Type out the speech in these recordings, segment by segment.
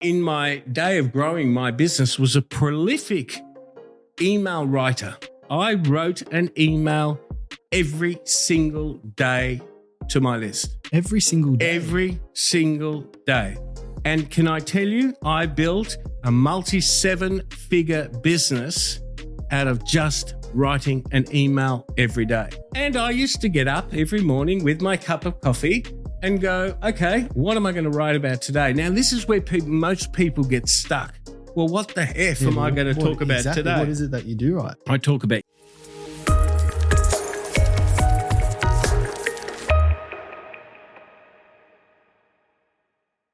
in my day of growing my business, was a prolific email writer. I wrote an email every single day to my list. Every single day? Every single day. And can I tell you, I built a multi-7-figure business out of just writing an email every day. And I used to get up every morning with my cup of coffee and go, okay, what am I going to write about today? Now, this is where most people get stuck. Well, what the F am I going to talk about today? What is it that you do right? I talk about...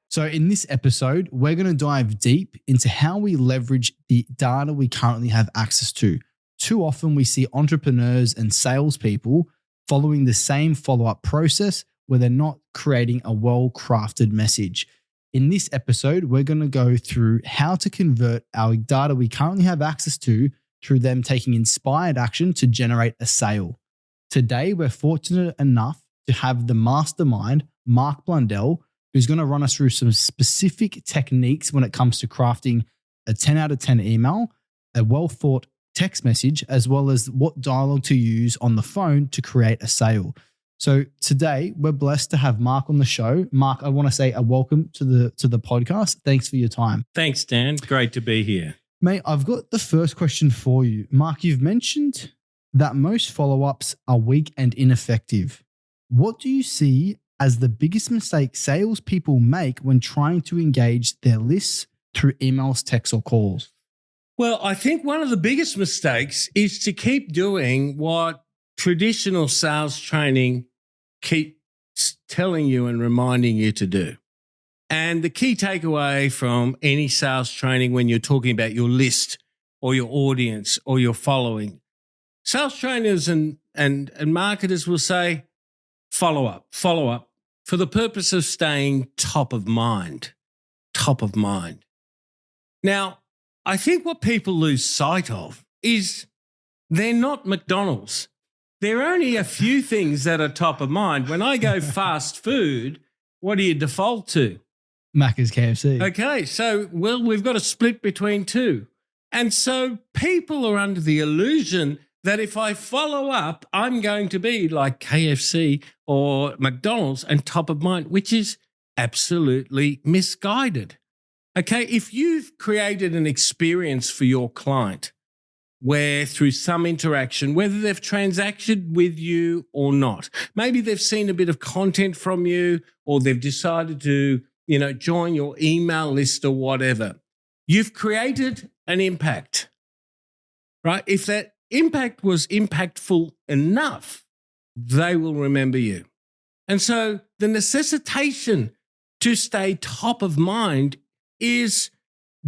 So in this episode, we're going to dive deep into how we leverage the data we currently have access to. Too often we see entrepreneurs and salespeople following the same follow-up process where they're not creating a well-crafted message. In this episode, we're going to go through how to convert our data we currently have access to through them taking inspired action to generate a sale. Today, we're fortunate enough to have the mastermind, Mark Blundell, who's going to run us through some specific techniques when it comes to crafting a 10 out of 10 email, a well-thought text message, as well as what dialogue to use on the phone to create a sale. So today we're blessed to have Mark on the show. Mark, I want to say a welcome to the podcast. Thanks for your time. Thanks, Dan. Great to be here. Mate, I've got the first question for you. Mark, you've mentioned that most follow-ups are weak and ineffective. What do you see as the biggest mistake salespeople make when trying to engage their lists through emails, texts, or calls? Well, I think one of the biggest mistakes is to keep doing what traditional sales training keeps telling you and reminding you to do. And the key takeaway from any sales training when you're talking about your list or your audience or your following, sales trainers and marketers will say, follow up for the purpose of staying top of mind. Now, I think what people lose sight of is they're not McDonald's. There are only a few things that are top of mind. When I go fast food, what do you default to? Macca's, KFC. Okay, so, well, we've got a split between two. And so people are under the illusion that if I follow up, I'm going to be like KFC or McDonald's and top of mind, which is absolutely misguided. Okay, if you've created an experience for your client where through some interaction, whether they've transacted with you or not, maybe they've seen a bit of content from you or they've decided to, join your email list or whatever, you've created an impact, right? If that impact was impactful enough, they will remember you. And so the necessitation to stay top of mind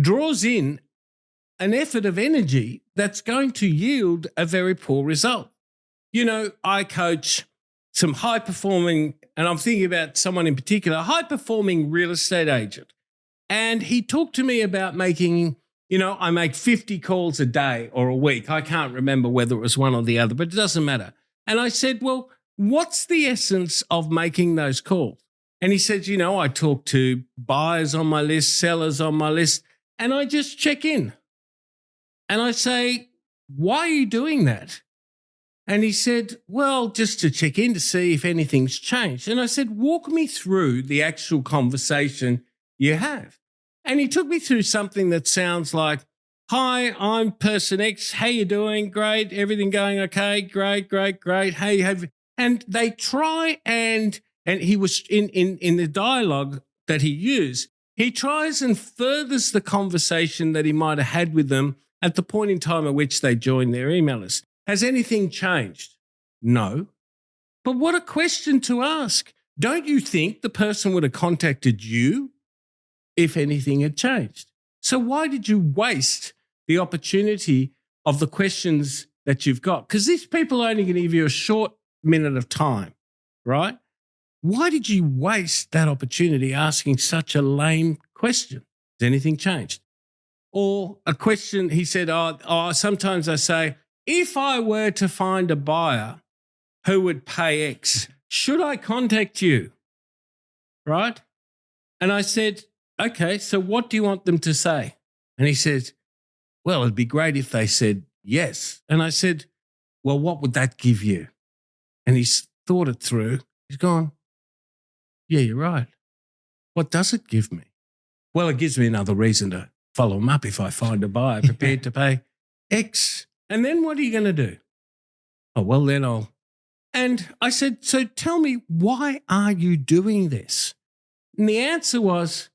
draws in an effort of energy that's going to yield a very poor result. I coach some high-performing, and I'm thinking about someone in particular, high-performing real estate agent. And he talked to me about making, I make 50 calls a day or a week. I can't remember whether it was one or the other, but it doesn't matter. And I said, well, what's the essence of making those calls? And he said, I talk to buyers on my list, sellers on my list, and I just check in. And I say, why are you doing that? And he said, well, just to check in to see if anything's changed. And I said, walk me through the actual conversation you have. And he took me through something that sounds like, hi, I'm person X. How you doing? Great. Everything going okay? Great. Hey, and they try and he was in the dialogue that he used, he tries and furthers the conversation that he might have had with them at the point in time at which they joined their email list. Has anything changed? No. But what a question to ask. Don't you think the person would have contacted you if anything had changed? So why did you waste the opportunity of the questions that you've got? Because these people are only going to give you a short minute of time, right? Why did you waste that opportunity asking such a lame question? Has anything changed? Or a question, he said, sometimes I say, if I were to find a buyer who would pay X, should I contact you? Right? And I said, okay, so what do you want them to say? And he said, well, it'd be great if they said yes. And I said, well, what would that give you? And he's thought it through. He's gone, yeah, you're right. What does it give me? Well, it gives me another reason to follow them up if I find a buyer prepared to pay X. And then what are you going to do? Oh, well, then I'll. And I said, so tell me, why are you doing this? And the answer was,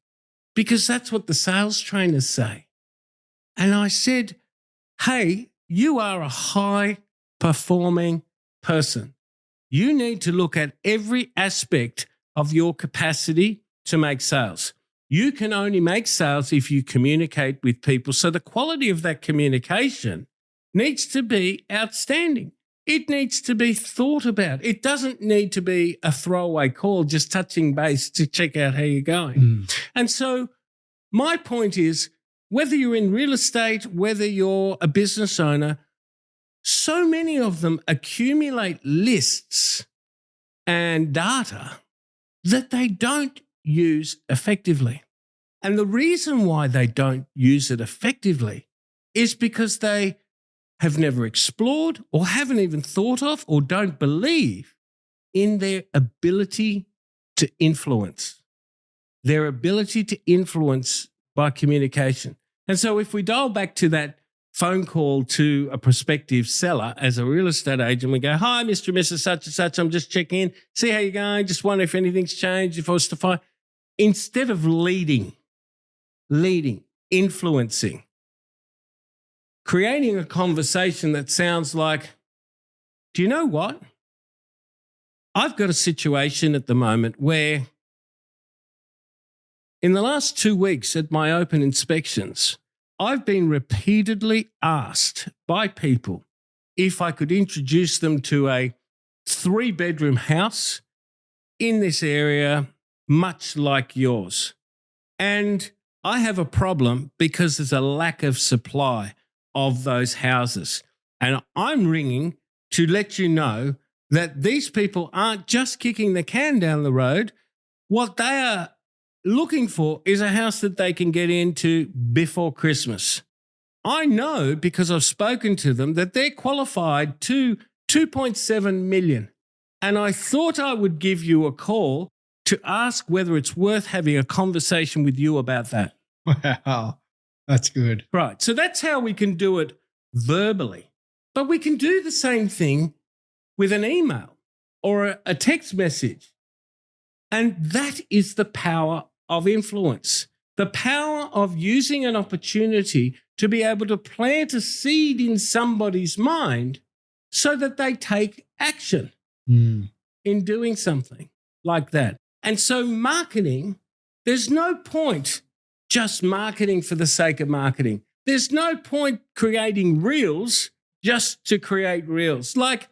because that's what the sales trainers say. And I said, hey, you are a high performing person. You need to look at every aspect of your capacity to make sales. You can only make sales if you communicate with people. So the quality of that communication needs to be outstanding. It needs to be thought about. It doesn't need to be a throwaway call, just touching base to check out how you're going. And so my point is, whether you're in real estate, whether you're a business owner, so many of them accumulate lists and data that they don't use effectively. And the reason why they don't use it effectively is because they have never explored or haven't even thought of or don't believe in their ability to influence, their ability to influence by communication. And so if we dial back to that phone call to a prospective seller as a real estate agent, we go, hi, Mr. and Mrs. Such and Such, I'm just checking in, see how you're going, just wonder if anything's changed, if I was to find. Instead of leading, influencing, creating a conversation that sounds like, do you know what? I've got a situation at the moment where in the last 2 weeks at my open inspections, I've been repeatedly asked by people if I could introduce them to a 3-bedroom house in this area, much like yours. And I have a problem because there's a lack of supply of those houses. And I'm ringing to let you know that these people aren't just kicking the can down the road. What they are looking for is a house that they can get into before Christmas. I know because I've spoken to them that they're qualified to 2.7 million. And I thought I would give you a call to ask whether it's worth having a conversation with you about that. Wow, that's good. Right. So that's how we can do it verbally. But we can do the same thing with an email or a text message. And that is the power of influence, the power of using an opportunity to be able to plant a seed in somebody's mind so that they take action in doing something like that. And so marketing, there's no point just marketing for the sake of marketing. There's no point creating reels just to create reels. Like,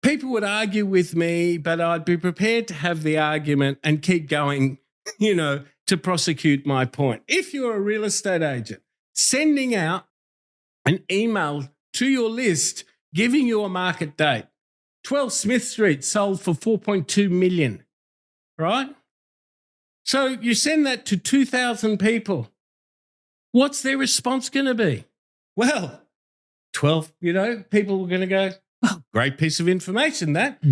people would argue with me, but I'd be prepared to have the argument and keep going, to prosecute my point. If you're a real estate agent, sending out an email to your list, giving you a market date, 12 Smith Street sold for 4.2 million, right? So you send that to 2,000 people. What's their response going to be? Well, 12, people are going to go, well, great piece of information that.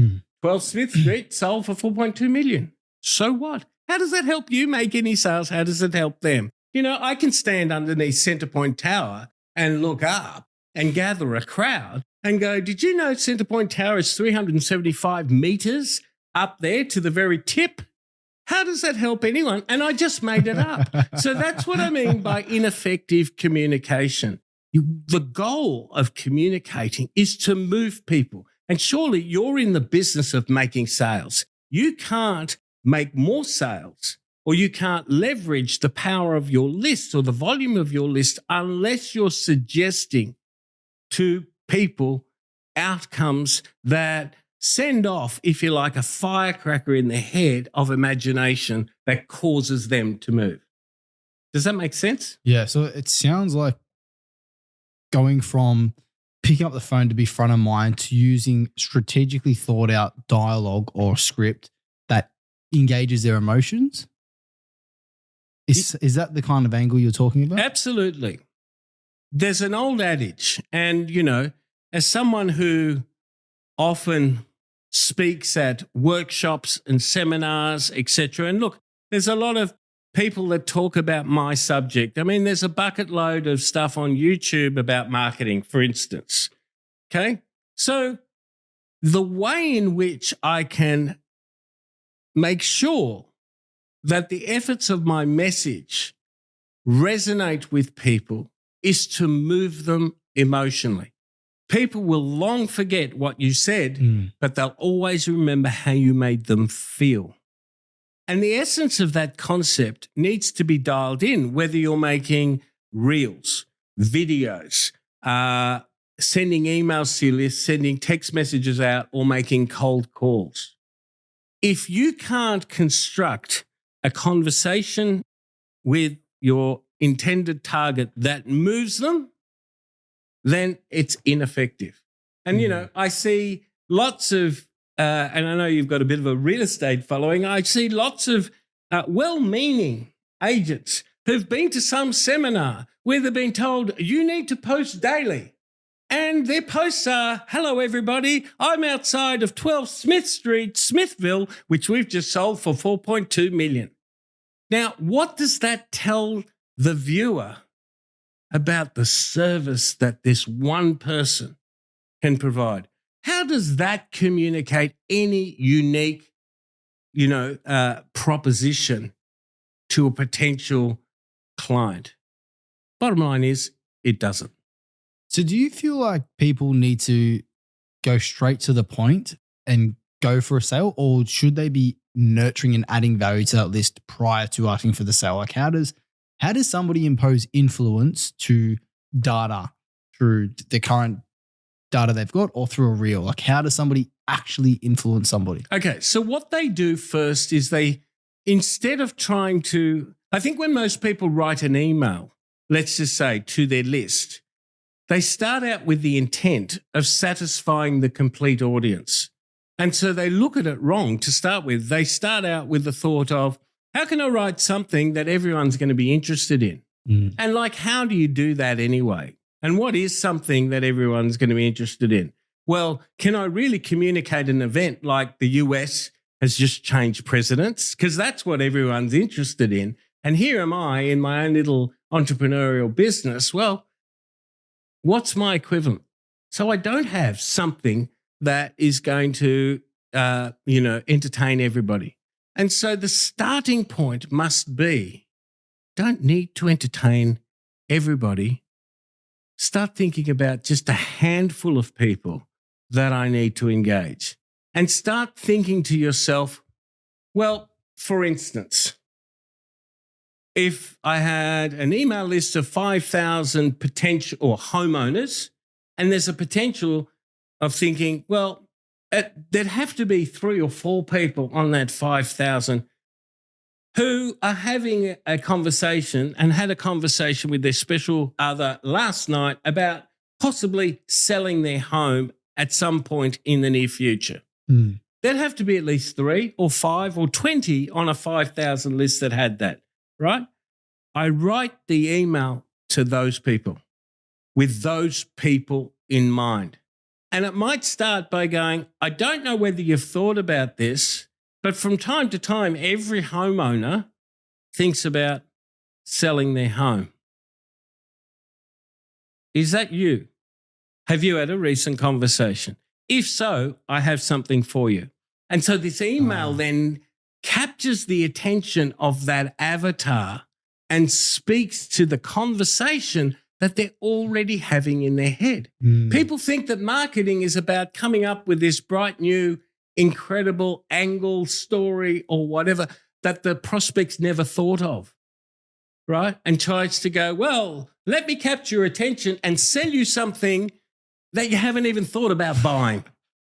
12 Smith Street sold for 4.2 million. So what? How does that help you make any sales? How does it help them? I can stand underneath Centrepoint Tower and look up and gather a crowd and go, did you know Centrepoint Tower is 375 meters up there to the very tip? How does that help anyone? And I just made it up. So that's what I mean by ineffective communication. The goal of communicating is to move people. And surely you're in the business of making sales. You can't make more sales or you can't leverage the power of your list or the volume of your list unless you're suggesting to people outcomes that send off, if you like, a firecracker in the head of imagination that causes them to move. Does that make sense? Yeah, so it sounds like going from picking up the phone to be front of mind to using strategically thought out dialogue or script that engages their emotions Is that the kind of angle you're talking about? Absolutely. There's an old adage, and, you know, as someone who often speaks at workshops and seminars, etc., and look, there's a lot of people that talk about my subject. I mean, there's a bucket load of stuff on YouTube about marketing, for instance. Okay? So the way in which I can make sure that the efforts of my message resonate with people is to move them emotionally. People will long forget what you said, but they'll always remember how you made them feel. And the essence of that concept needs to be dialed in, whether you're making reels, videos, sending emails to your list, sending text messages out, or making cold calls. If you can't construct a conversation with your intended target that moves them, then it's ineffective. And, you know, I see lots of, and I know you've got a bit of a real estate following, I see lots of well-meaning agents who've been to some seminar where they've been told, you need to post daily. And their posts are, hello, everybody, I'm outside of 12 Smith Street, Smithville, which we've just sold for $4.2 million. Now, what does that tell the viewer about the service that this one person can provide? How does that communicate any unique, proposition to a potential client? Bottom line is, it doesn't. So do you feel like people need to go straight to the point and go for a sale, or should they be nurturing and adding value to that list prior to asking for the sale? Like how does somebody impose influence to data through the current data they've got or through a reel? Like how does somebody actually influence somebody? Okay, so what they do first is instead of trying to, I think when most people write an email, let's just say to their list, they start out with the intent of satisfying the complete audience. And so they look at it wrong to start with. They start out with the thought of, how can I write something that everyone's going to be interested in? And how do you do that anyway? And what is something that everyone's going to be interested in? Well, can I really communicate an event like the US has just changed presidents? Because that's what everyone's interested in. And here am I in my own little entrepreneurial business. Well, what's my equivalent? So I don't have something that is going to, entertain everybody. And so the starting point must be, don't need to entertain everybody. Start thinking about just a handful of people that I need to engage. And start thinking to yourself, well, for instance, if I had an email list of 5,000 potential or homeowners, and there's a potential of thinking, well, there'd have to be 3 or 4 people on that 5,000 who are having a conversation and had a conversation with their special other last night about possibly selling their home at some point in the near future. There'd have to be at least 3 or 5 or 20 on a 5,000 list that had that, right? I write the email to those people with those people in mind. And it might start by going, I don't know whether you've thought about this, but from time to time, every homeowner thinks about selling their home. Is that you? Have you had a recent conversation? If so, I have something for you. And so this email then captures the attention of that avatar and speaks to the conversation that they're already having in their head. People think that marketing is about coming up with this bright new incredible angle, story, or whatever that the prospect's never thought of, right? And tries to go, well, let me capture your attention and sell you something that you haven't even thought about buying.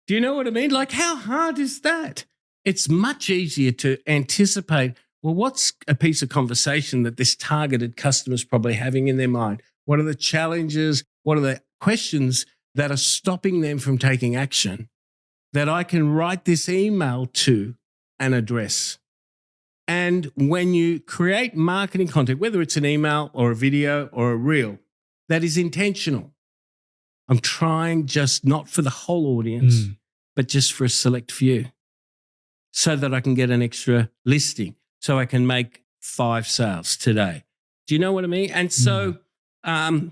Do you know what I mean? Like, how hard is that? It's much easier to anticipate, well, what's a piece of conversation that this targeted customer's probably having in their mind? What are the challenges? What are the questions that are stopping them from taking action that I can write this email to and address? And when you create marketing content, whether it's an email or a video or a reel, that is intentional. I'm trying just not for the whole audience, but just for a select few so that I can get an extra listing, so I can make 5 sales today. Do you know what I mean? And so I,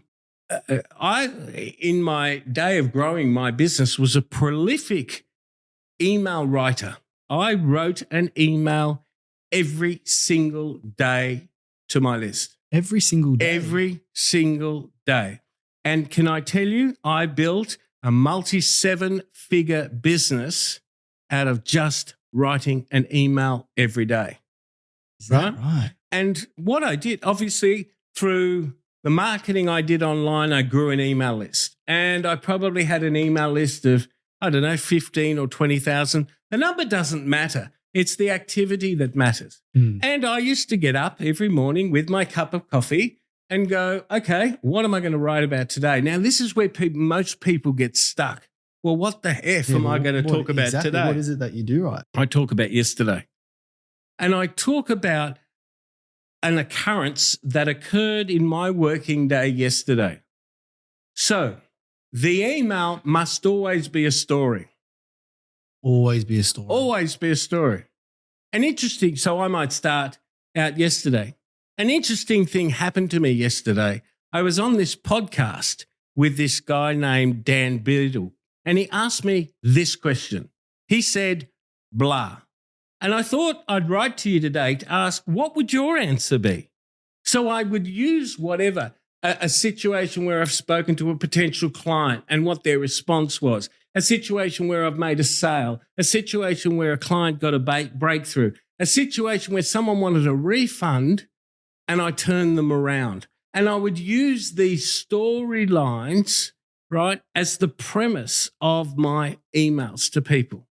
in my day of growing my business, was a prolific email writer. I wrote an email every single day to my list. Every single day? Every single day. And can I tell you, I built a multi-7-figure business out of just writing an email every day. Is that right? And what I did, obviously, through the marketing I did online, I grew an email list. And I probably had an email list of, 15 or 20,000. The number doesn't matter. It's the activity that matters. And I used to get up every morning with my cup of coffee and go, okay, what am I going to write about today? Now, this is where most people get stuck. Well, what the F am I going to talk about today? What is it that you do, right? I talk about yesterday. And I talk about an occurrence that occurred in my working day yesterday. So the email must always be a story. Always be a story. Always be a story. So I might start out yesterday. An interesting thing happened to me yesterday. I was on this podcast with this guy named Dan Beadle, and he asked me this question. He said, blah. And I thought I'd write to you today to ask, what would your answer be? So I would use whatever, a situation where I've spoken to a potential client and what their response was, a situation where I've made a sale, a situation where a client got a breakthrough, a situation where someone wanted a refund and I turned them around. And I would use these storylines, right, as the premise of my emails to people.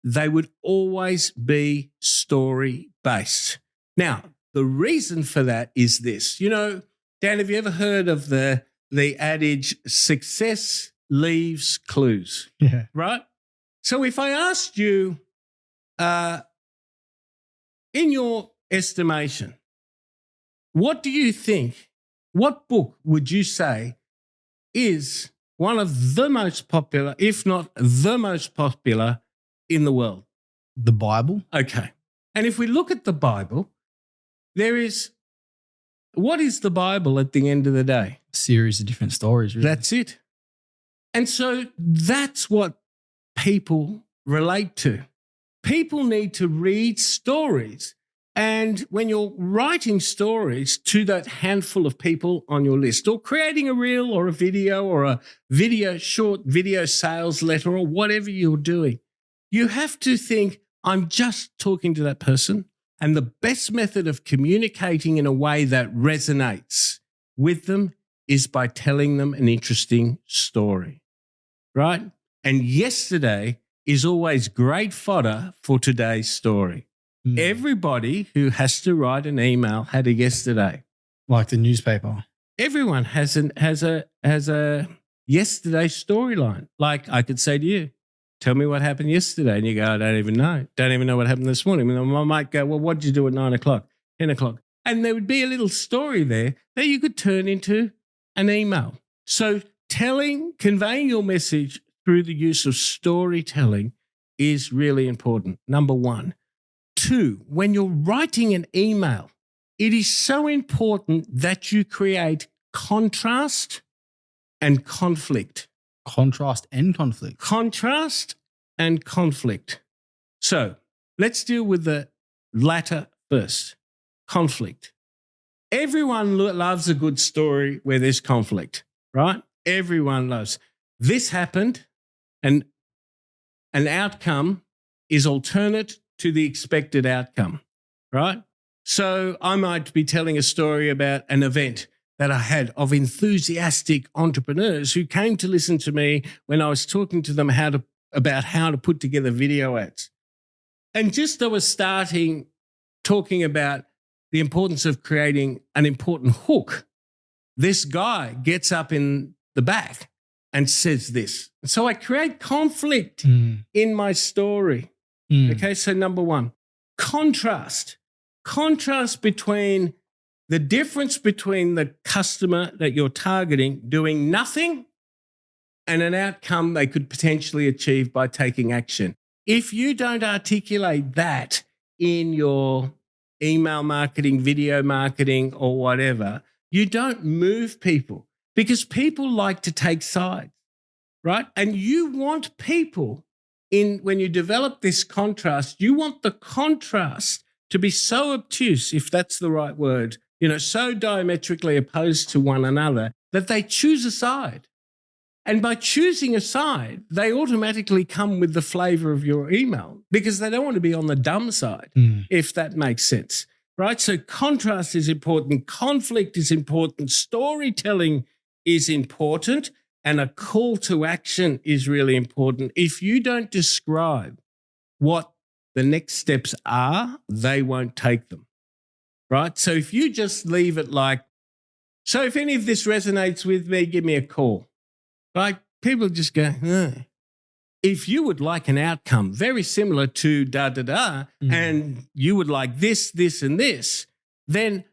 They would always be story-based. Now, the reason for that is this. You know, Dan, have you ever heard of the adage, success leaves clues? Yeah. Right? So if I asked you, in your estimation, what do you think, what book would you say is one of the most popular, if not the most popular in the world? The Bible? Okay. And if we look at the Bible, what is the Bible at the end of the day? A series of different stories, really. That's it. And so that's what people relate to. People need to read stories. And when you're writing stories to that handful of people on your list, or creating a reel or a short video sales letter or whatever you're doing, you have to think, I'm just talking to that person. And the best method of communicating in a way that resonates with them is by telling them an interesting story, right? And yesterday is always great fodder for today's story. Everybody who has to write an email had a yesterday. Like the newspaper. Everyone has a yesterday storyline. Like I could say to you, tell me what happened yesterday. And you go, I don't even know. Don't even know what happened this morning. And I might go, well, what did you do at 9 o'clock, 10 o'clock? And there would be a little story there that you could turn into an email. So conveying your message through the use of storytelling is really important, number one. 2, when you're writing an email, it is so important that you create contrast and conflict. Contrast and conflict. Contrast and conflict. So let's deal with the latter first. Conflict. Everyone loves a good story where there's conflict, right? Everyone loves. This happened, and an outcome is alternate to the expected outcome, right? So I might be telling a story about an event that I had of enthusiastic entrepreneurs who came to listen to me when I was talking to them about how to put together video ads. And just I was talking about the importance of creating an important hook. This guy gets up in the back and says this. So I create conflict in my story. Okay, so number one, contrast. contrast between the difference between the customer that you're targeting doing nothing and an outcome they could potentially achieve by taking action. If you don't articulate that in your email marketing, video marketing, or whatever, you don't move people because people like to take sides, right? And you want people when you develop this contrast, you want the contrast to be so obtuse, if that's the right word, so diametrically opposed to one another that they choose a side. And by choosing a side, they automatically come with the flavor of your email because they don't want to be on the dumb side, if that makes sense, right? So contrast is important. Conflict is important. Storytelling is important. And a call to action is really important. If you don't describe what the next steps are, they won't take them, right? So if you just leave it like, so if any of this resonates with me, give me a call. Like people just go, if you would like an outcome very similar to and you would like this, this, and this, then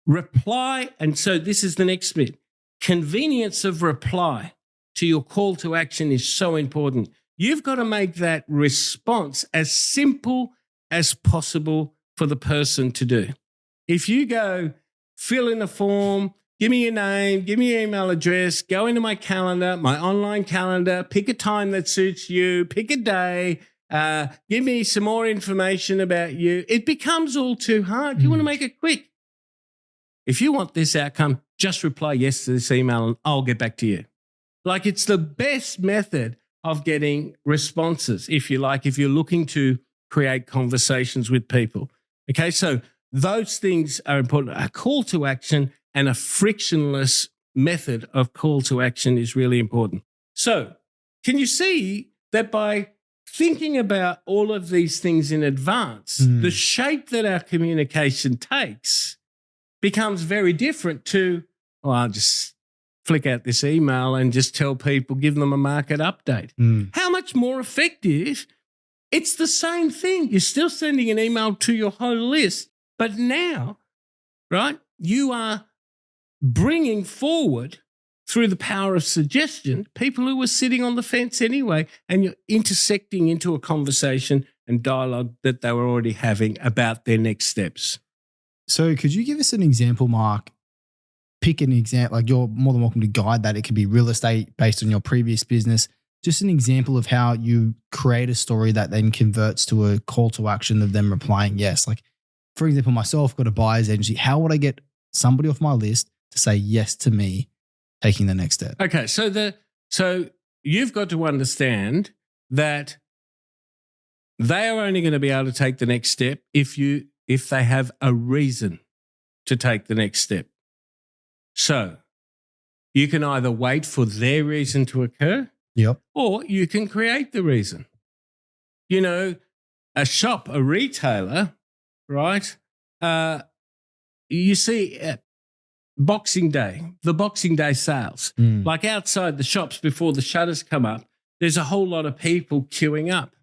reply. And so this is the next bit. Convenience of reply to your call to action is so important. You've got to make that response as simple as possible for the person to do. If you go fill in a form, give me your name, give me your email address, go into my calendar, my online calendar, pick a time that suits you, pick a day, give me some more information about you. It becomes all too hard. You want to make it quick. If you want this outcome, just reply yes to this email and I'll get back to you. Like it's the best method of getting responses, if you like, if you're looking to create conversations with people. Okay, so those things are important. A call to action and a frictionless method of call to action is really important. So can you see that by thinking about all of these things in advance, the shape that our communication takes becomes very different to, I'll just flick out this email and just tell people, give them a market update. How much more effective? It's the same thing. You're still sending an email to your whole list, but now, right, you are bringing forward through the power of suggestion people who were sitting on the fence anyway, and you're intersecting into a conversation and dialogue that they were already having about their next steps. So could you give us an example, Mark? Pick an example, like you're more than welcome to guide that. It could be real estate based on your previous business. Just an example of how you create a story that then converts to a call to action of them replying yes. Like, for example, myself, got a buyer's agency. How would I get somebody off my list to say yes to me taking the next step? Okay, so you've got to understand that they are only going to be able to take the next step if they have a reason to take the next step. So you can either wait for their reason to occur, or you can create the reason. A shop, a retailer, right? You see Boxing Day, the Boxing Day sales, like outside the shops before the shutters come up, there's a whole lot of people queuing up.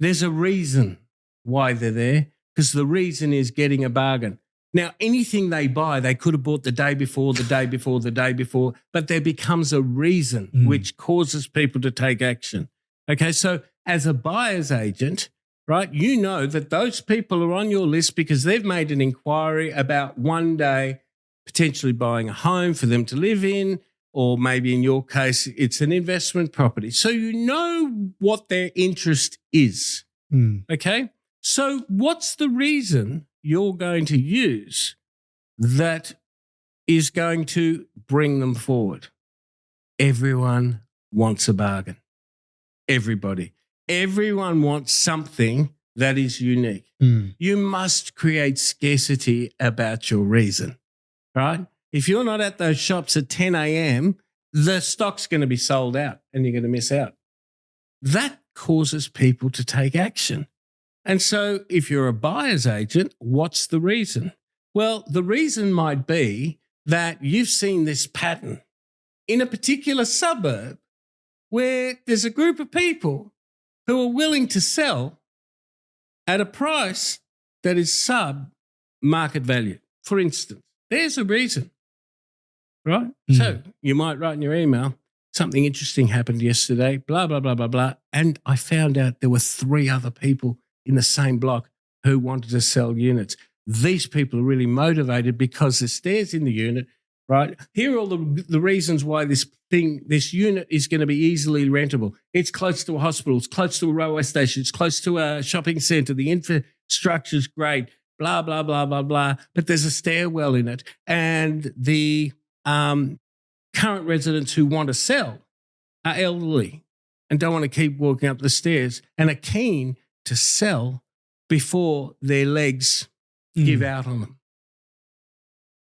There's a reason why they're there, because the reason is getting a bargain. Now, anything they buy, they could have bought the day before, but there becomes a reason which causes people to take action. Okay, so as a buyer's agent, right, you know that those people are on your list because they've made an inquiry about one day potentially buying a home for them to live in, or maybe in your case, it's an investment property. So you know what their interest is. Okay, so what's the reason you're going to use that is going to bring them forward? Everyone wants a bargain. Everybody. Everyone wants something that is unique. You must create scarcity about your reason, right? If you're not at those shops at 10 a.m., the stock's going to be sold out and you're going to miss out. That causes people to take action. And so if you're a buyer's agent, what's the reason? Well, the reason might be that you've seen this pattern in a particular suburb where there's a group of people who are willing to sell at a price that is sub market value. For instance, there's a reason, right? So you might write in your email, something interesting happened yesterday, blah, blah, blah, blah, blah. And I found out there were 3 other people in the same block who wanted to sell units. These people are really motivated because there's stairs in the unit, right? Here are all the reasons why this unit is going to be easily rentable. It's close to a hospital, it's close to a railway station, it's close to a shopping centre, the infrastructure's great, blah, blah, blah, blah, blah. But there's a stairwell in it. And the current residents who want to sell are elderly and don't want to keep walking up the stairs and are keen to sell before their legs give out on them.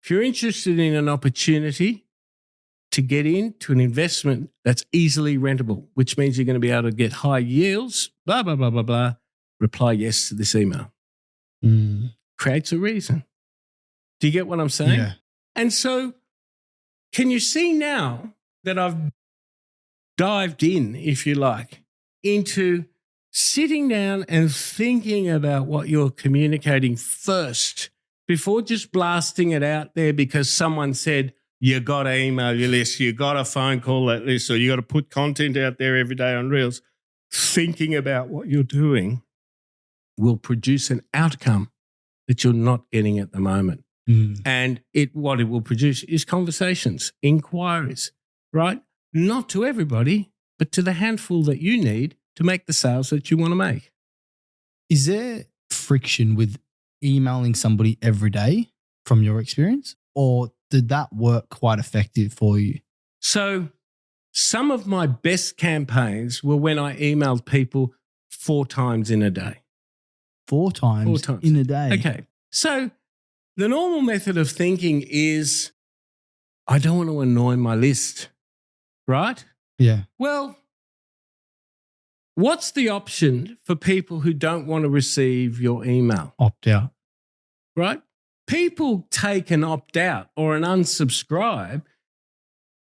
If you're interested in an opportunity to get into an investment that's easily rentable, which means you're going to be able to get high yields, blah, blah, blah, blah, blah, reply yes to this email. Creates a reason. Do you get what I'm saying? Yeah. And so can you see now that I've dived in, if you like, into sitting down and thinking about what you're communicating first before just blasting it out there because someone said, you got to email your list, you got to phone call that list, or you got to put content out there every day on Reels. Thinking about what you're doing will produce an outcome that you're not getting at the moment. And what it will produce is conversations, inquiries, right? Not to everybody, but to the handful that you need to make the sales that you want to make. Is there friction with emailing somebody every day from your experience, or did that work quite effective for you? So some of my best campaigns were when I emailed people 4 times in a day. 4 times in a day? Okay. So the normal method of thinking is, I don't want to annoy my list, right? Yeah. Well, what's the option for people who don't want to receive your email? Opt out. Right? People take an opt out or an unsubscribe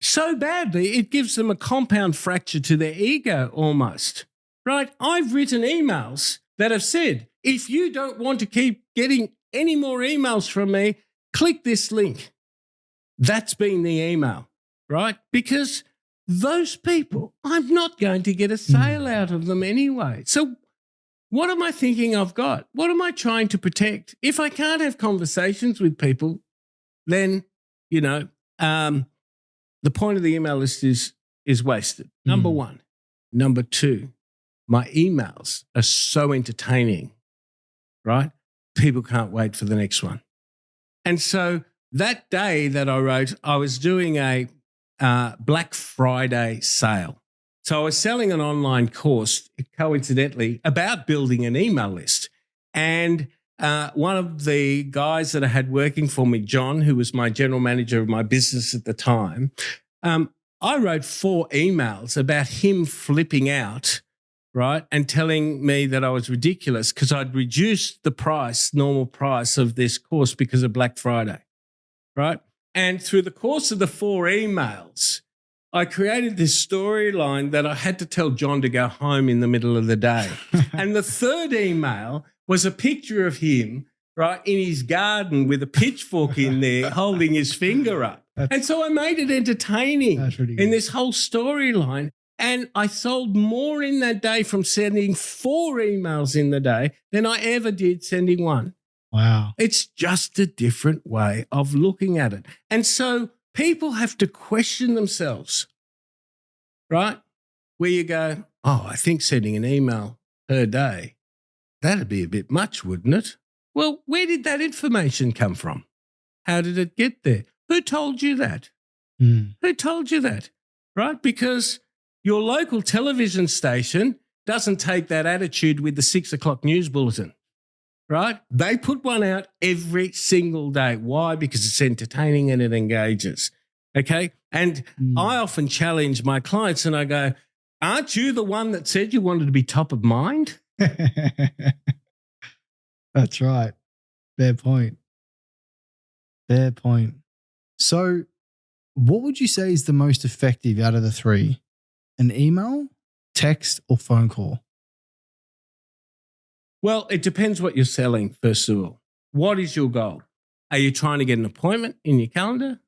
so badly, it gives them a compound fracture to their ego almost, right? I've written emails that have said, if you don't want to keep getting any more emails from me, click this link. That's been the email, right? Because those people, I'm not going to get a sale out of them anyway. So what am I thinking I've got? What am I trying to protect? If I can't have conversations with people, then, the point of the email list is wasted. Number 1. Number 2, my emails are so entertaining, right? People can't wait for the next one. And so that day that I wrote, I was doing a Black Friday sale. So I was selling an online course, coincidentally, about building an email list. And one of the guys that I had working for me, John, who was my general manager of my business at the time, I wrote 4 emails about him flipping out, right, and telling me that I was ridiculous because I'd reduced the normal price of this course because of Black Friday, right? And through the course of the 4 emails, I created this storyline that I had to tell John to go home in the middle of the day. And the 3rd email was a picture of him, right, in his garden with a pitchfork in there holding his finger up. And so I made it entertaining in this whole storyline. And I sold more in that day from sending 4 emails in the day than I ever did sending 1. Wow. It's just a different way of looking at it. And so people have to question themselves, right? Where you go, I think sending an email per day, that'd be a bit much, wouldn't it? Well, where did that information come from? How did it get there? Who told you that? Who told you that? Right? Because your local television station doesn't take that attitude with the 6 o'clock news bulletin, right? They put one out every single day. Why? Because it's entertaining and it engages, okay? And I often challenge my clients and I go, aren't you the one that said you wanted to be top of mind? That's right. Fair point. Fair point. So what would you say is the most effective out of the 3? An email, text, or phone call? Well, it depends what you're selling, first of all. What is your goal? Are you trying to get an appointment in your calendar?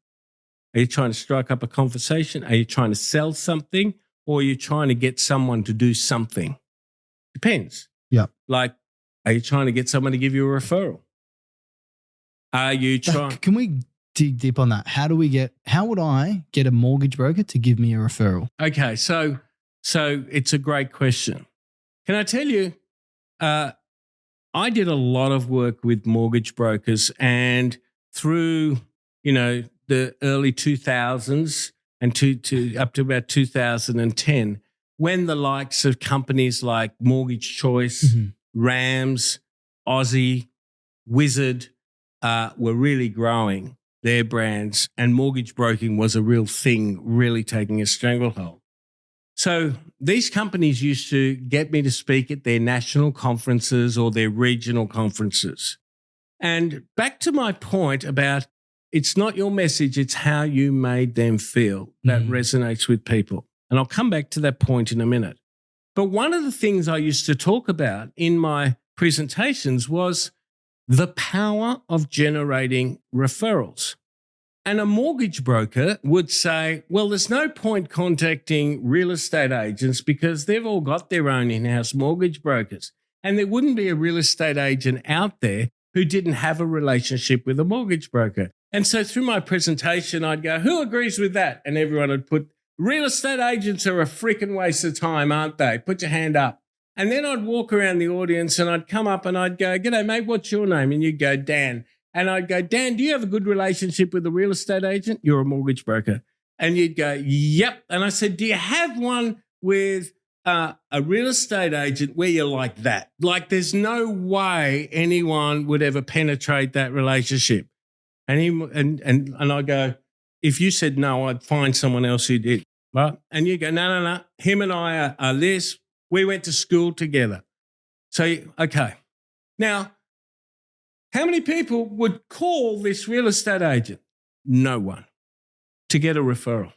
Are you trying to strike up a conversation? Are you trying to sell something? Or are you trying to get someone to do something? Depends. Yeah. Like, are you trying to get someone to give you a referral? Are you trying? Can we dig deep on that? How would I get a mortgage broker to give me a referral? Okay, so it's a great question. Can I tell you, I did a lot of work with mortgage brokers, and through, the early 2000s and to up to about 2010, when the likes of companies like Mortgage Choice, Rams, Aussie, Wizard were really growing their brands, and mortgage broking was a real thing, really taking a stranglehold. So these companies used to get me to speak at their national conferences or their regional conferences. And back to my point about it's not your message, it's how you made them feel that resonates with people. And I'll come back to that point in a minute. But one of the things I used to talk about in my presentations was the power of generating referrals. And a mortgage broker would say, well, there's no point contacting real estate agents because they've all got their own in-house mortgage brokers. And there wouldn't be a real estate agent out there who didn't have a relationship with a mortgage broker. And so through my presentation, I'd go, who agrees with that? And everyone would put, real estate agents are a freaking waste of time, aren't they? Put your hand up. And then I'd walk around the audience and I'd come up and I'd go, g'day, mate, what's your name? And you'd go, Dan. And I'd go, Dan, do you have a good relationship with a real estate agent? You're a mortgage broker. And you'd go, yep. And I said, do you have one with a real estate agent where you're like that? Like there's no way anyone would ever penetrate that relationship. And I go, if you said no, I'd find someone else who did. Right? And you go, no. Him and I are this. We went to school together. So, okay. Now, how many people would call this real estate agent? No one, to get a referral.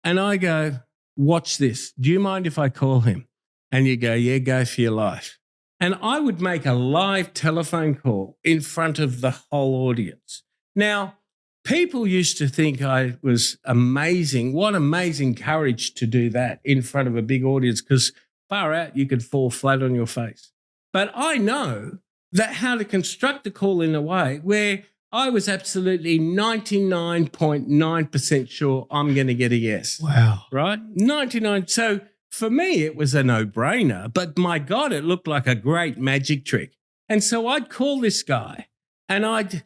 And I go, watch this. Do you mind if I call him? And you go, yeah, go for your life. And I would make a live telephone call in front of the whole audience. Now, people used to think I was amazing. What amazing courage to do that in front of a big audience, because far out, you could fall flat on your face. But I know that how to construct a call in a way where I was absolutely 99.9% sure I'm going to get a yes. Wow. Right? 99. So for me, it was a no-brainer, but my God, it looked like a great magic trick. And so I'd call this guy and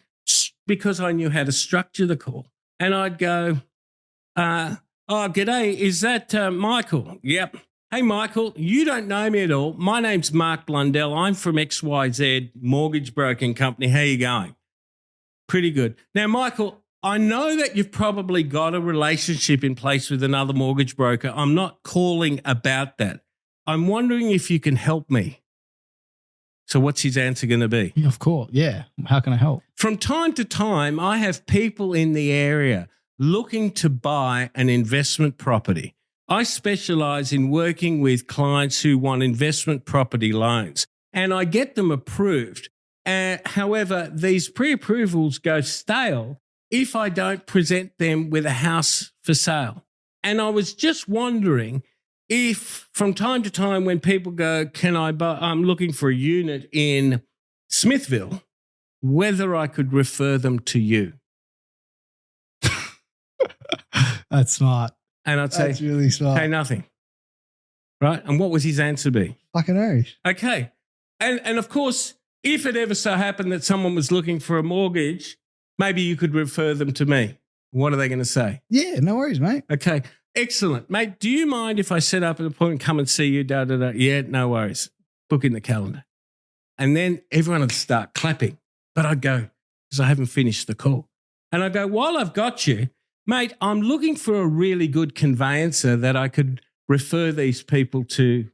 because I knew how to structure the call, and I'd go, g'day, is that Michael? Yep. Hey, Michael, you don't know me at all. My name's Mark Blundell. I'm from XYZ Mortgage Broking Company. How you going? Pretty good. Now, Michael, I know that you've probably got a relationship in place with another mortgage broker. I'm not calling about that. I'm wondering if you can help me. So what's his answer going to be? Of course. Yeah. How can I help? From time to time, I have people in the area looking to buy an investment property. I specialize in working with clients who want investment property loans, and I get them approved. However, these pre-approvals go stale if I don't present them with a house for sale. And I was just wondering if from time to time when people go, can I buy, I'm looking for a unit in Smithville, whether I could refer them to you. That's smart. And I'd say, that's really smart. Hey, nothing. Right? And what was his answer be? Fucking oath. Okay. And of course, if it ever so happened that someone was looking for a mortgage, maybe you could refer them to me. What are they going to say? Yeah, no worries, mate. Okay. Excellent. Mate, do you mind if I set up an appointment, come and see you, da-da-da? Yeah, no worries. Book in the calendar. And then everyone would start clapping. But I'd go, because I haven't finished the call. And I'd go, while I've got you, mate, I'm looking for a really good conveyancer that I could refer these people to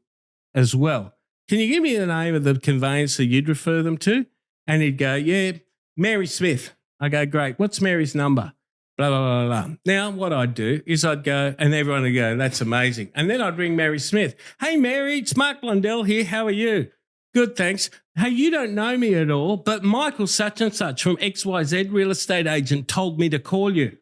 as well. Can you give me the name of the conveyancer you'd refer them to? And he'd go, yeah, Mary Smith. I go, great. What's Mary's number? Blah, blah, blah, blah. Now, what I'd do is I'd go, and everyone would go, that's amazing. And then I'd ring Mary Smith. Hey, Mary, it's Mark Blundell here. How are you? Good, thanks. Hey, you don't know me at all, but Michael such and such from XYZ real estate agent told me to call you.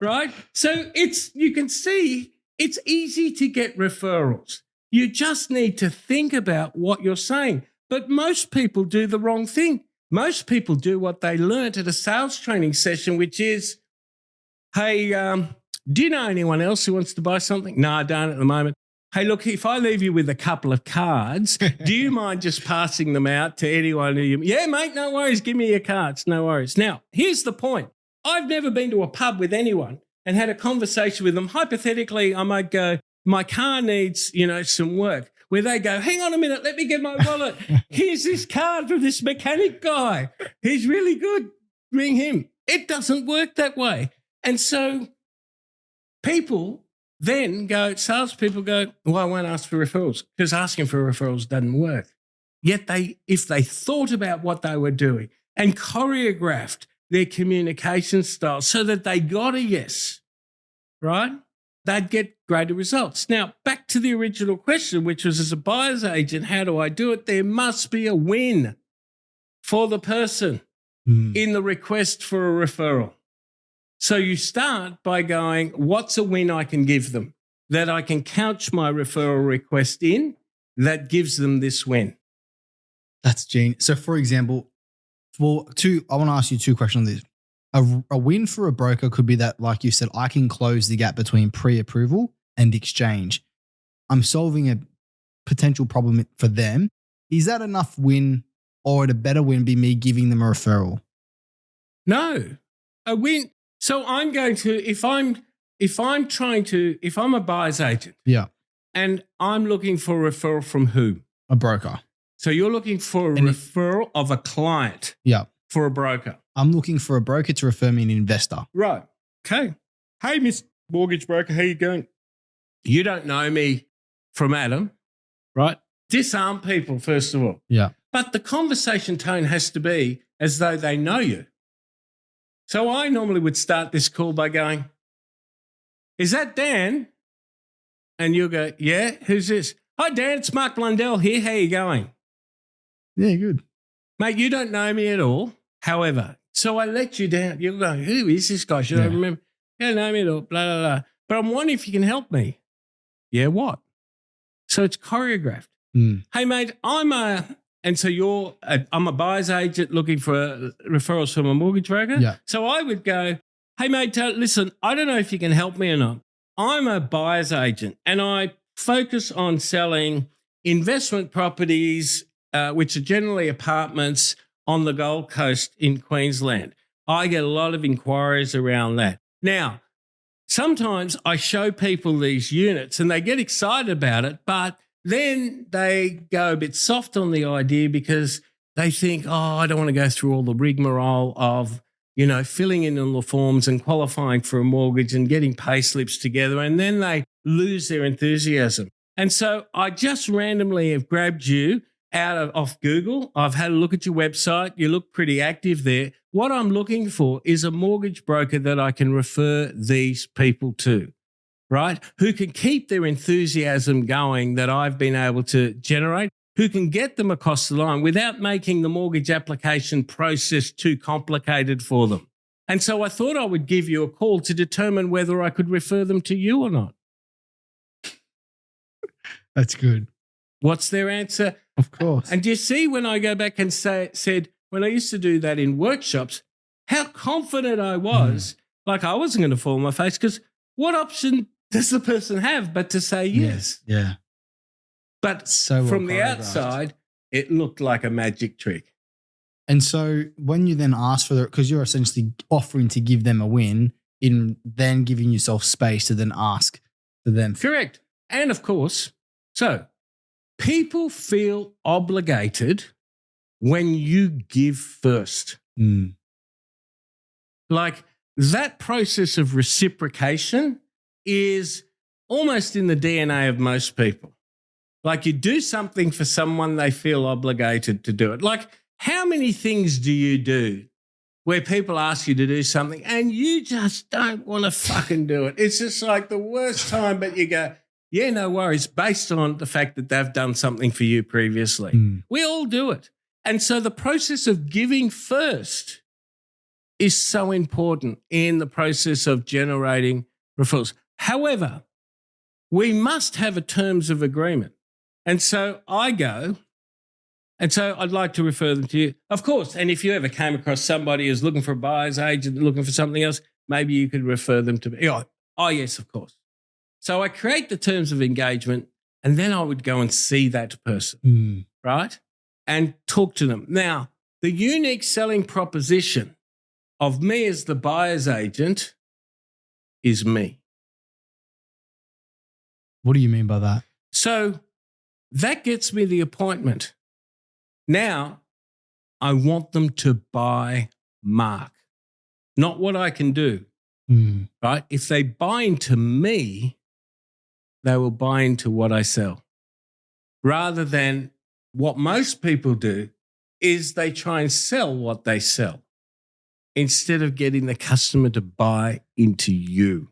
Right? So you can see it's easy to get referrals. You just need to think about what you're saying. But most people do the wrong thing. Most people do what they learned at a sales training session, which is, hey, do you know anyone else who wants to buy something? No, I don't at the moment. Hey, look, if I leave you with a couple of cards, do you mind just passing them out to anyone who yeah, mate, no worries. Give me your cards. No worries. Now, here's the point. I've never been to a pub with anyone and had a conversation with them. Hypothetically, I might go, my car needs, some work. Where they go, hang on a minute, let me get my wallet. Here's this card from this mechanic guy. He's really good. Ring him. It doesn't work that way. And so people then go, salespeople go, well, I won't ask for referrals because asking for referrals doesn't work. Yet if they thought about what they were doing and choreographed their communication style so that they got a yes, right? They'd get greater results. Now, back to the original question, which was as a buyer's agent, how do I do it? There must be a win for the person in the request for a referral. So you start by going, what's a win I can give them that I can couch my referral request in that gives them this win? That's genius. So, for example, I want to ask you two questions on this. A win for a broker could be that, like you said, I can close the gap between pre-approval and exchange. I'm solving a potential problem for them. Is that enough win, or would a better win be me giving them a referral? No, a win. So I'm going to, if I'm a buyer's agent, yeah, and I'm looking for a referral from who? A broker. So you're looking for a referral of a client. Yeah. For a broker. I'm looking for a broker to refer me an investor. Right. Okay. Hey, Miss Mortgage Broker, how you going? You don't know me from Adam, right? Disarm people, first of all. Yeah. But the conversation tone has to be as though they know you. So I normally would start this call by going, is that Dan? And you'll go, yeah, who's this? Hi, Dan, it's Mark Blundell here. How you going? Yeah, good. Mate, you don't know me at all. However, so I let you down. You'll go, who is this guy? Should I remember? You don't know me at all, blah, blah, blah. But I'm wondering if you can help me. Yeah, what? So it's choreographed. Hey, mate, I'm a buyer's agent looking for referrals from a mortgage broker. Yeah. So I would go, hey, mate, listen, I don't know if you can help me or not. I'm a buyer's agent and I focus on selling investment properties, which are generally apartments on the Gold Coast in Queensland. I get a lot of inquiries around that. Now, sometimes I show people these units and they get excited about it, but then they go a bit soft on the idea because they think, I don't want to go through all the rigmarole of, filling in all the forms and qualifying for a mortgage and getting pay slips together, and then they lose their enthusiasm. And so I just randomly have grabbed you off Google. I've had a look at your website. You look pretty active there. What I'm looking for is a mortgage broker that I can refer these people to, right? Who can keep their enthusiasm going that I've been able to generate, who can get them across the line without making the mortgage application process too complicated for them. And so I thought I would give you a call to determine whether I could refer them to you or not. That's good. What's their answer? Of course. And do you see when I go back and said, when I used to do that in workshops, how confident I was, like I wasn't going to fall on my face, because what option does the person have but to say yes? Yeah. But so from the outside, it looked like a magic trick. And so when you then ask for because you're essentially offering to give them a win in then giving yourself space to then ask for them. Correct. And of course, so people feel obligated when you give first. Like that process of reciprocation is almost in the DNA of most people. Like you do something for someone, they feel obligated to do it. Like how many things do you do where people ask you to do something and you just don't want to fucking do it? It's just like the worst time, but you go, yeah, no worries, based on the fact that they've done something for you previously. We all do it. And so the process of giving first is so important in the process of generating referrals. However, we must have a terms of agreement. And so I go, and so I'd like to refer them to you. Of course, and if you ever came across somebody who's looking for a buyer's agent, looking for something else, maybe you could refer them to me. Oh, yes, of course. So I create the terms of engagement, and then I would go and see that person, right? And talk to them. Now, the unique selling proposition of me as the buyer's agent is me. What do you mean by that? So that gets me the appointment. Now, I want them to buy Mark, not what I can do, right? If they buy into me, they will buy into what I sell. Rather than what most people do is they try and sell what they sell instead of getting the customer to buy into you.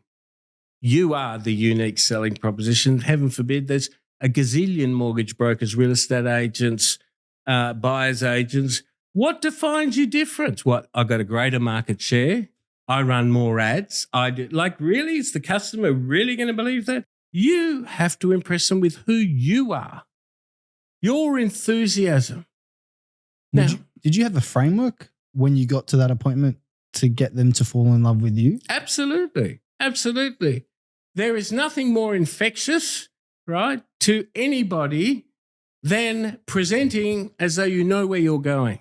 You are the unique selling proposition. Heaven forbid, there's a gazillion mortgage brokers, real estate agents, buyer's agents. What defines you different? What? I got a greater market share. I run more ads. I do. Like, really? Is the customer really going to believe that? You have to impress them with who you are, your enthusiasm. Now, did you have a framework when you got to that appointment to get them to fall in love with you? Absolutely. Absolutely. There is nothing more infectious, right, to anybody than presenting as though you know where you're going.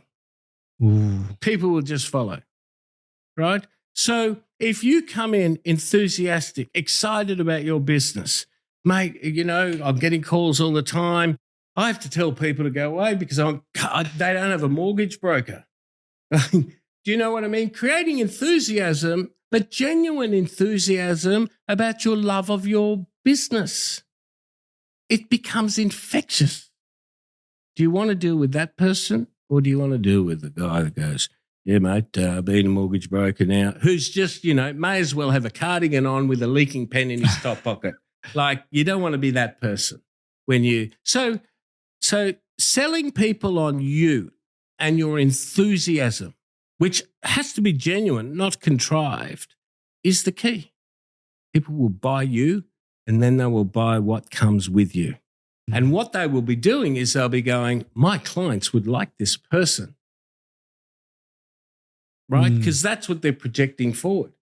Ooh. People will just follow, right? So if you come in enthusiastic, excited about your business, mate, I'm getting calls all the time. I have to tell people to go away because they don't have a mortgage broker. Do you know what I mean? Creating enthusiasm, but genuine enthusiasm about your love of your business. It becomes infectious. Do you want to deal with that person, or do you want to deal with the guy that goes, yeah, mate, being a mortgage broker now, who's just, may as well have a cardigan on with a leaking pen in his top pocket. Like, you don't want to be that person when you... So selling people on you and your enthusiasm, which has to be genuine, not contrived, is the key. People will buy you, and then they will buy what comes with you. And what they will be doing is they'll be going, my clients would like this person, right? Because that's what they're projecting forward,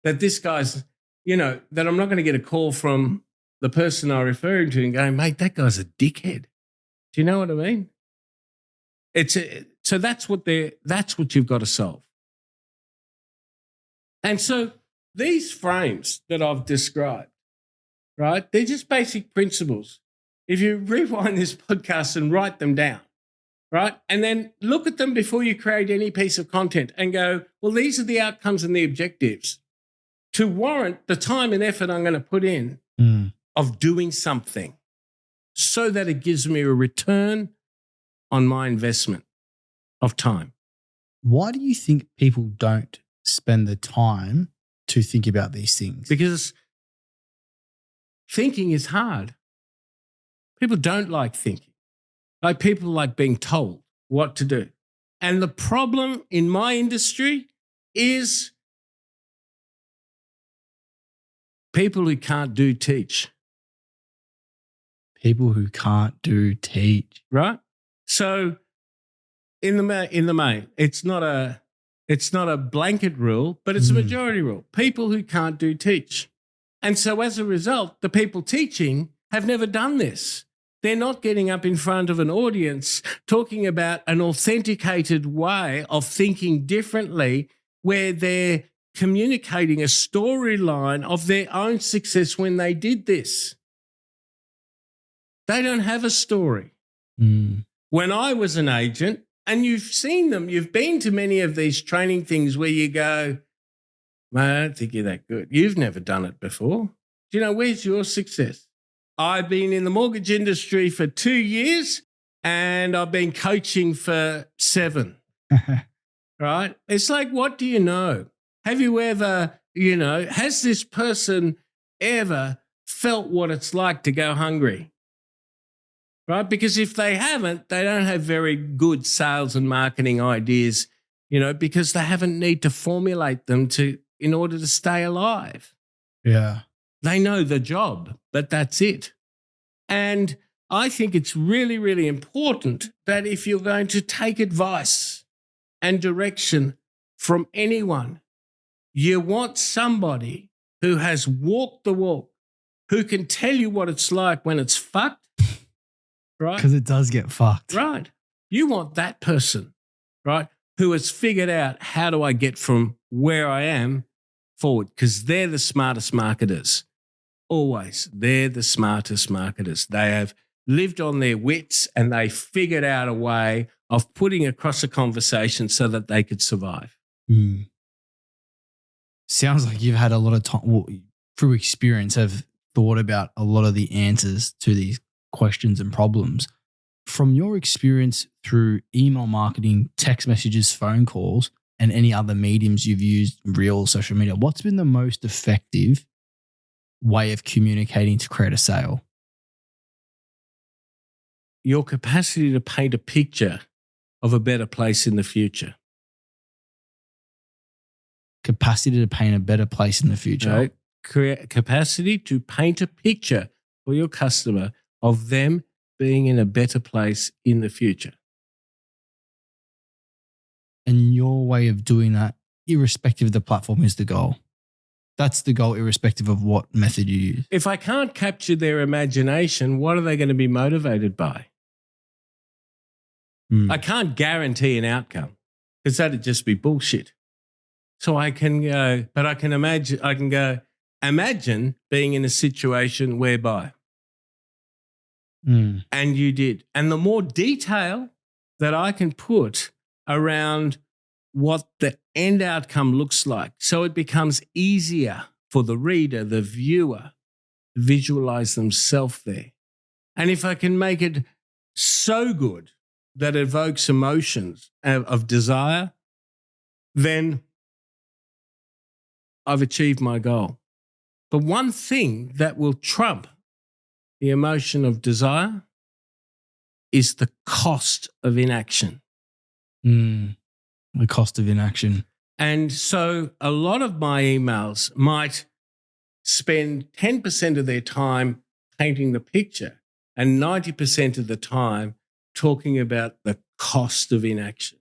that this guy's, that I'm not going to get a call from the person I'm referring to and going, mate, that guy's a dickhead. Do you know what I mean? So that's what you've got to solve. And so these frames that I've described, right, they're just basic principles. If you rewind this podcast and write them down, right, and then look at them before you create any piece of content and go, well, these are the outcomes and the objectives to warrant the time and effort I'm going to put in of doing something so that it gives me a return on my investment of time. Why do you think people don't spend the time to think about these things? Because thinking is hard. People don't like thinking. Like, people like being told what to do. And the problem in my industry is people who can't do teach. People who can't do teach. Right? So in the main, it's not a blanket rule, but it's a majority rule. People who can't do teach. And so as a result, the people teaching have never done this. They're not getting up in front of an audience talking about an authenticated way of thinking differently, where they're communicating a storyline of their own success when they did this. They don't have a story. When I was an agent, and you've seen them, you've been to many of these training things where you go, I don't think you're that good. You've never done it before. Do you know, where's your success? I've been in the mortgage industry for 2 years and I've been coaching for 7, right? It's like, what do you know? Have you ever, has this person ever felt what it's like to go hungry, right? Because if they haven't, they don't have very good sales and marketing ideas, because they haven't need to formulate them in order to stay alive. Yeah. They know the job, but that's it. And I think it's really, really important that if you're going to take advice and direction from anyone, you want somebody who has walked the walk, who can tell you what it's like when it's fucked, right? Because it does get fucked. Right. You want that person, right, who has figured out how do I get from where I am forward, because they're the smartest marketers. Always. They're the smartest marketers. They have lived on their wits and they figured out a way of putting across a conversation so that they could survive. Mm. Sounds like you've had a lot of time, through experience, have thought about a lot of the answers to these questions and problems. From your experience through email marketing, text messages, phone calls, and any other mediums you've used, real social media, what's been the most effective way of communicating to create a sale? Your capacity to paint a picture of a better place in the future. Capacity to paint a better place in the future. Right? Capacity to paint a picture for your customer of them being in a better place in the future. And your way of doing that, irrespective of the platform, is the goal. That's the goal, irrespective of what method you use. If I can't capture their imagination, what are they going to be motivated by? I can't guarantee an outcome because that'd just be bullshit. So I can go, but I can imagine being in a situation whereby, and you did. And the more detail that I can put around what the end outcome looks like, so it becomes easier for the reader, the viewer, to visualize themselves there. And if I can make it so good that it evokes emotions of desire, then I've achieved my goal. But one thing that will trump the emotion of desire is the cost of inaction. The cost of inaction. And so a lot of my emails might spend 10% of their time painting the picture and 90% of the time talking about the cost of inaction,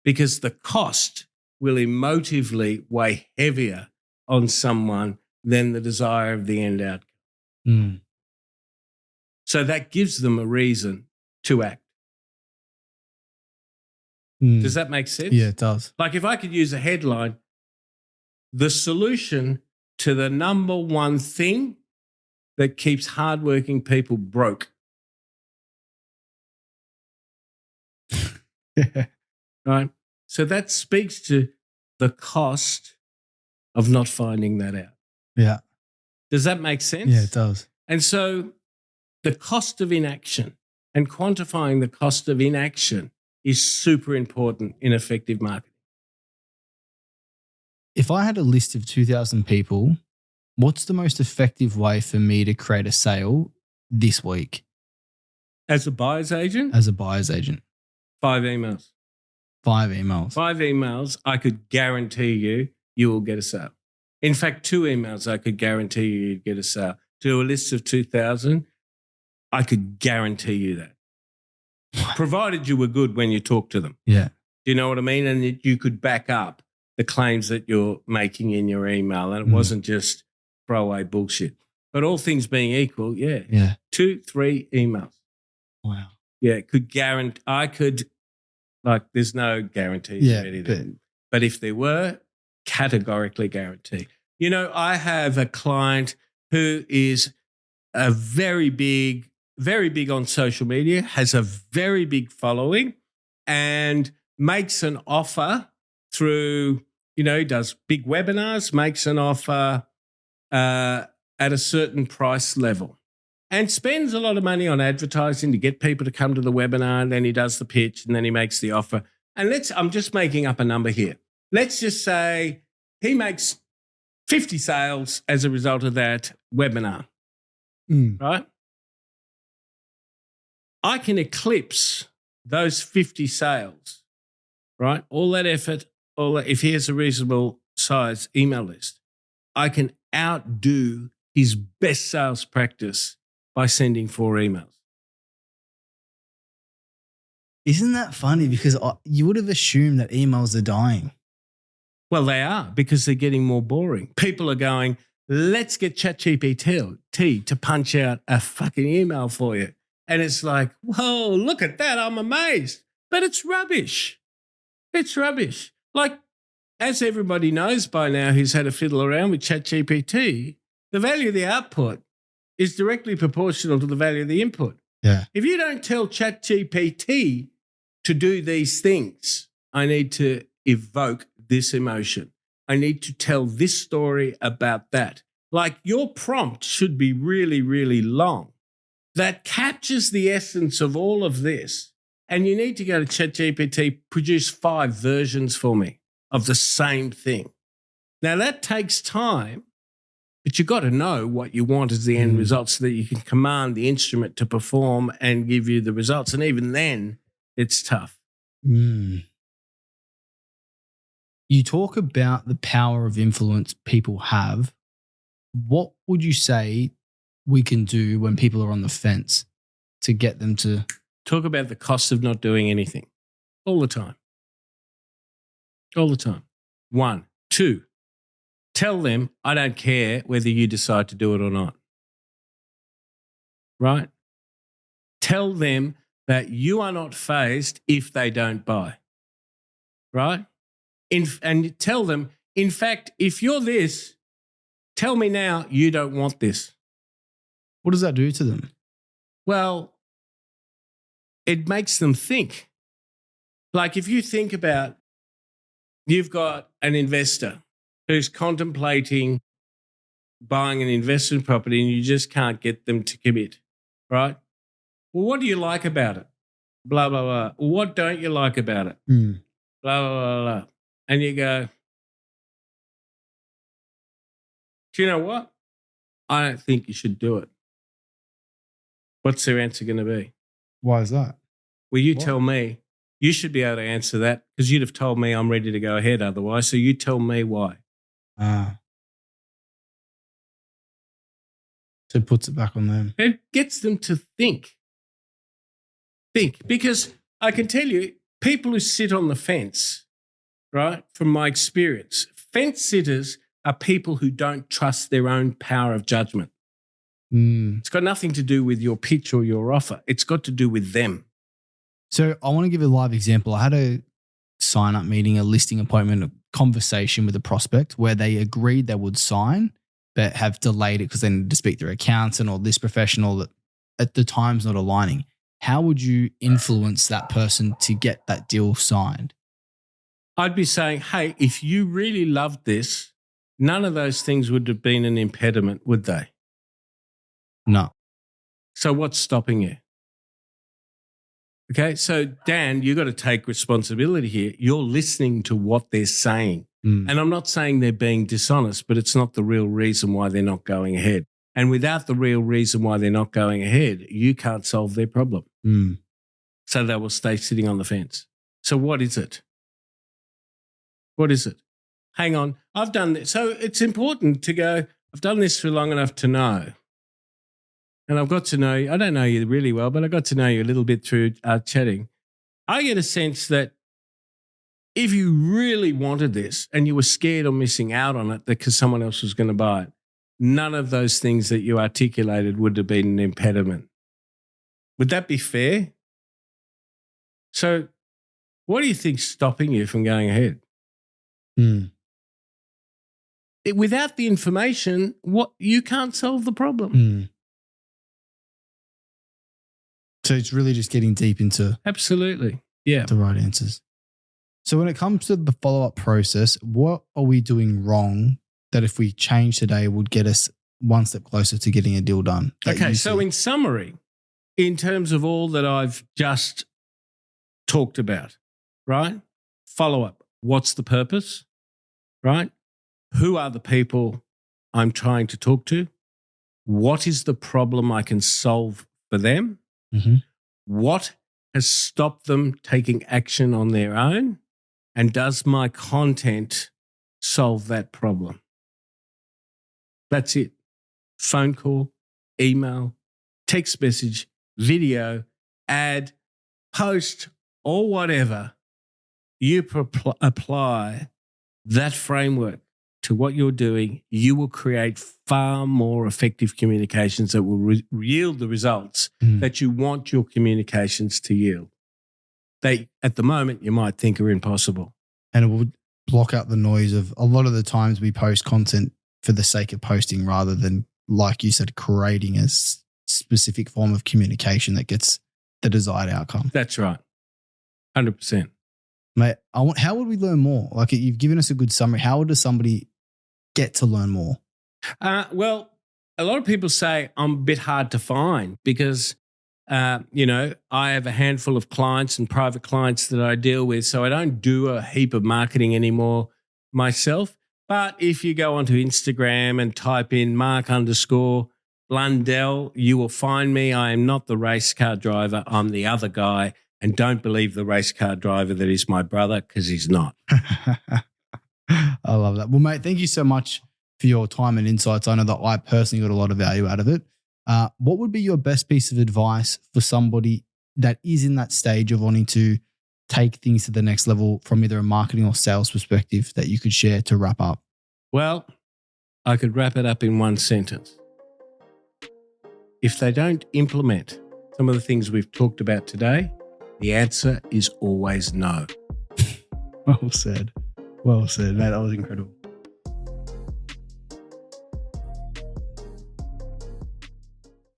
because the cost will emotively weigh heavier on someone than the desire of the end outcome. So that gives them a reason to act. Does that make sense? Yeah, it does. Like if I could use a headline, the solution to the number one thing that keeps hardworking people broke. Right? So that speaks to the cost of not finding that out. Yeah. Does that make sense? Yeah, it does. And so the cost of inaction and quantifying the cost of inaction is super important in effective marketing. If I had a list of 2,000 people, what's the most effective way for me to create a sale this week? As a buyer's agent? As a buyer's agent. 5 emails. 5 emails. 5 emails, I could guarantee you will get a sale. In fact, 2 emails, I could guarantee you'd get a sale. To a list of 2,000, I could guarantee you that. Provided you were good when you talk to them. Yeah. Do you know what I mean? And you could back up the claims that you're making in your email, and it wasn't just throwaway bullshit. But all things being equal, yeah. 2, 3 emails. Wow. Yeah, there's no guarantees or anything. But if there were, categorically guarantee. You know, I have a client who is a very big on social media, has a very big following, and makes an offer through, he does big webinars, makes an offer at a certain price level and spends a lot of money on advertising to get people to come to the webinar. And then he does the pitch and then he makes the offer. And I'm just making up a number here. Let's just say he makes 50 sales as a result of that webinar. right? I can eclipse those 50 sales, right? All that effort, if he has a reasonable size email list, I can outdo his best sales practice by sending 4 emails. Isn't that funny? Because you would have assumed that emails are dying. Well, they are, because they're getting more boring. People are going, let's get ChatGPT to punch out a fucking email for you. And it's like, whoa, look at that. I'm amazed. But it's rubbish. It's rubbish. Like, as everybody knows by now who's had a fiddle around with ChatGPT, the value of the output is directly proportional to the value of the input. Yeah. If you don't tell ChatGPT to do these things, I need to evoke this emotion. I need to tell this story about that. Like, your prompt should be really, really long. That captures the essence of all of this. And you need to go to ChatGPT, produce 5 versions for me of the same thing. Now, that takes time, but you've got to know what you want as the end result so that you can command the instrument to perform and give you the results. And even then, it's tough. You talk about the power of influence people have. What would you say we can do when people are on the fence to get them to talk about the cost of not doing anything all the time? All the time. 1. 2, tell them, I don't care whether you decide to do it or not. Right? Tell them that you are not fazed if they don't buy. Right? And tell them, in fact, if you're this, tell me now you don't want this. What does that do to them? Well, it makes them think. Like, if you think about, you've got an investor who's contemplating buying an investment property and you just can't get them to commit, right? Well, what do you like about it? Blah, blah, blah. Well, what don't you like about it? Blah, blah, blah, blah. And you go, do you know what? I don't think you should do it. What's their answer going to be? Why is that? Well, you tell me. You should be able to answer that because you'd have told me I'm ready to go ahead otherwise. So you tell me why. So it puts it back on them. It gets them to think. Think. Because I can tell you, people who sit on the fence, right, from my experience, fence sitters are people who don't trust their own power of judgment. It's got nothing to do with your pitch or your offer. It's got to do with them. So I want to give a live example. I had a sign-up meeting, a listing appointment, a conversation with a prospect where they agreed they would sign but have delayed it because they needed to speak to their accountant or this professional that at the time's not aligning. How would you influence that person to get that deal signed? I'd be saying, hey, if you really loved this, none of those things would have been an impediment, would they? No. So what's stopping you? Okay, so Dan, you've got to take responsibility here. You're listening to what they're saying. And I'm not saying they're being dishonest, but it's not the real reason why they're not going ahead. And without the real reason why they're not going ahead, you can't solve their problem. So they will stay sitting on the fence. So what is it? What is it? Hang on, I've done this. So it's important to go, I've done this for long enough to know. And I've got to know you. I don't know you really well, but I got to know you a little bit through chatting. I get a sense that if you really wanted this and you were scared of missing out on it because someone else was going to buy it, none of those things that you articulated would have been an impediment. Would that be fair? So what do you think's stopping you from going ahead? Without the information, you can't solve the problem. So it's really just getting deep into Absolutely. Yeah. the right answers. So when it comes to the follow-up process, what are we doing wrong that if we change today would get us one step closer to getting a deal done? Okay, so in summary, in terms of all that I've just talked about, right? Follow-up. What's the purpose, right? Who are the people I'm trying to talk to? what is the problem I can solve for them? Mm-hmm. What has stopped them taking action on their own? And does my content solve that problem? That's it. Phone call, email, text message, video, ad, post, or whatever. You apply that framework to what you're doing, you will create far more effective communications that will yield the results that you want your communications to yield. They, at the moment, you might think are impossible. And it will block out the noise of a lot of the times we post content for the sake of posting rather than, like you said, creating a specific form of communication that gets the desired outcome. That's right. 100%. Mate, how would we learn more? Like, you've given us a good summary. How does somebody get to learn more? Well, a lot of people say I'm a bit hard to find because, I have a handful of clients and private clients that I deal with, so I don't do a heap of marketing anymore myself. But if you go onto Instagram and type in Mark_Blundell, you will find me. I am not the race car driver. I'm the other guy. And don't believe the race car driver that is my brother, because he's not. I love that. Well, mate, thank you so much for your time and insights. I know that I personally got a lot of value out of it. What would be your best piece of advice for somebody that is in that stage of wanting to take things to the next level from either a marketing or sales perspective that you could share to wrap up? Well, I could wrap it up in one sentence. If they don't implement some of the things we've talked about today, the answer is always no. Well said. Well said, mate. That was incredible.